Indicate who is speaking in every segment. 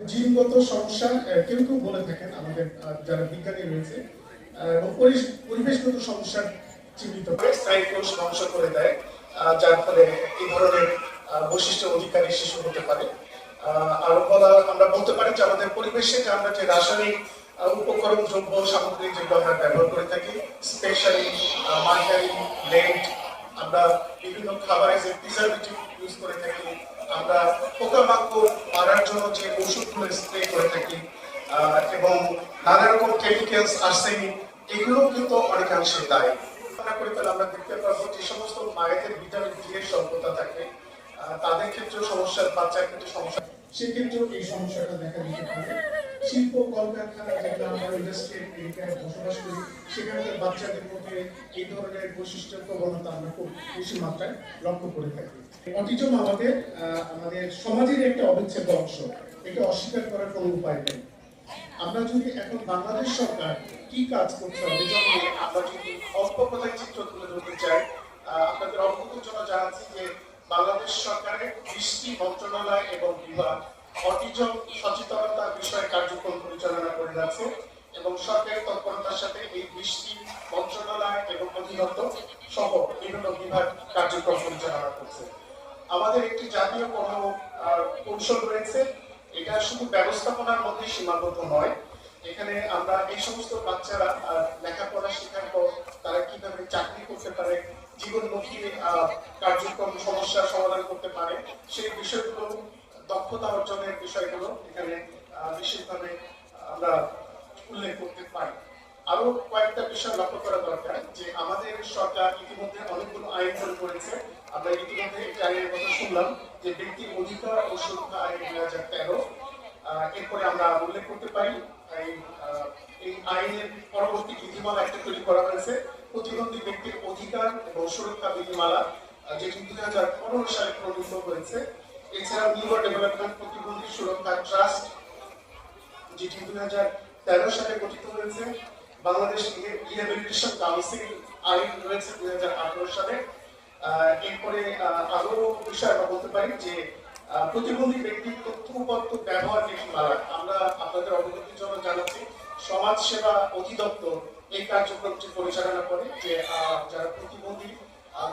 Speaker 1: জিনগত সমস্যা কেউ কেউ বলে থাকেন আমাদের যারা বিজ্ঞানী রয়েছে, এবং পরিবেশগত সমস্যা চিহ্নিত করে স্নায়ু কোষ ধ্বংস করে দেয়, যার ফলে এই ধরনের বৈশিষ্ট্য অধিকারী শিশু হতে পারে। আর আমরা বলতে পারি যে আমাদের পরিবেশে যে আমরা যে রাসায়নিক উপকরণ দ্রব্য সামগ্রী যেগুলো আমরা ব্যবহার করে থাকি, স্পেশালি মার্জারিন, লেড, আমরা বিভিন্ন খাবারে যে প্রিজারভেটিভ ইউজ করে থাকি, আমরা পোকামাকড় মারার জন্য যে ওষুধগুলো স্প্রে করে থাকি, এবং নানা রকম কেমিক্যালস, আর্সেনিক, এগুলো কিন্তু অনেকাংশে দায়ী। করে তাহলে আমরা দেখতে পারবো যে সমস্ত মায়েদের ভিটামিন ডি এর স্বল্পতা থাকে, তাদের ক্ষেত্রেও সমস্যা, বাচ্চার ক্ষেত্রে সমস্যা, সেক্ষেত্রেও এই সমস্যাটা দেখা দিতে পারে। শিল্প কলকারখানা যেগুলো আমরা ইন্ডাস্ট্রিয়াল এরিয়ায় বসবাস করি, সেখানকার বাচ্চাদের মধ্যে এই ধরনের বৈশিষ্ট্য প্রবণতা আমরা খুব বেশি মাত্রায় লক্ষ্য করে থাকি। অটিজম আমাদের সমাজের একটা অবিচ্ছেদ্য অংশ, এটা অস্বীকার করার কোনো উপায় নেই। আমরা যদি এখন বাংলাদেশ সরকার কি কাজ করতে হবে জানি, আমরা যদি অল্প কথায় চিত্র তুলে ধরতে চাই, আপনাদের অবগতির জন্য জানাচ্ছি যে বাংলাদেশ সরকারের 20টি মন্ত্রণালয় এবং বিভাগ অটিজম সচেতনতা বিষয়ে কার্যক্রম পরিচালনা করে যাচ্ছে, এবং সরকারি তৎপরতার সাথে এই 20টি মন্ত্রণালয় এবং অধিদপ্তর সহ বিভিন্ন বিভাগ কার্যক্রম পরিচালনা করছে। আমাদের একটি জাতীয় কৌশল রয়েছে, এটা শুধু ব্যবস্থাপনার মধ্যে সীমাবদ্ধ নয়। এখানে আমরা এই সমস্ত বাচ্চারা লেখাপড়া শেখার পর তারা কিভাবে চাকরি করতে পারে, জীবনমুখী কার্যক্রম সমস্যার সমাধান করতে পারে, সেই বিষয়গুলো, দক্ষতা অর্জনের বিষয়গুলো এখানে বিশেষভাবে আমরা উল্লেখ করতে পারি। আরো কয়েকটা বিষয় লক্ষ্য করা দরকার যে আমাদের সরকার ইতিমধ্যে অনেকগুলো আইন তৈরি করেছে। আমরা ইতিমধ্যে একটি আইনের কথা শুনলাম যে ব্যক্তির অধিকার ও সুরক্ষা আইন 2013। এরপরে আমরা উল্লেখ করতে পারি এই আইনের পরবর্তী বিধিমালা একটা তৈরি করা হয়েছে, প্রতিবন্ধী ব্যক্তির অধিকার এবং সুরক্ষা বিধিমালা, যেটি 2015 সালে প্রণীত হয়েছে। এছাড়া নিউ ডেভেলপমেন্ট প্রতিবন্ধী সুরক্ষা ট্রাস্ট, যেটি 2013 সালে গঠিত হয়েছে। বাংলাদেশ রিহ্যাবিলিটেশন কাউন্সিল আইন রয়েছে 2018 সালে। এরপরে আরো বিষয় আমরা বলতে পারি যে প্রতিবন্ধী ব্যক্তির তথ্য উপাত্ত ব্যবহার নীতিমালা, আমরা আপনাদের অবগতির জন্য জানাচ্ছি সমাজ সেবা অধিদপ্তর এই কার্যক্রমটি পরিচালনা করে, যে যারা প্রতিবন্ধী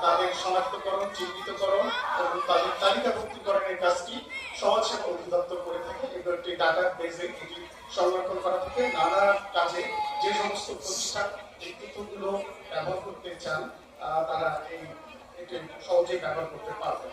Speaker 1: তাদের শনাক্তকরণ, চিহ্নিতকরণ এবং তাদের তালিকাভুক্তিকরণের কাজটি সমাজ সেবা অধিদপ্তর করে থাকে। এগুলো একটি ডাটা বেসে এটি সংরক্ষণ করা থাকে। নানা কাজে যে সমস্ত প্রতিষ্ঠান এই তথ্যগুলো ব্যবহার করতে চান তারা এই সহজেই ব্যবহার করতে পারবে।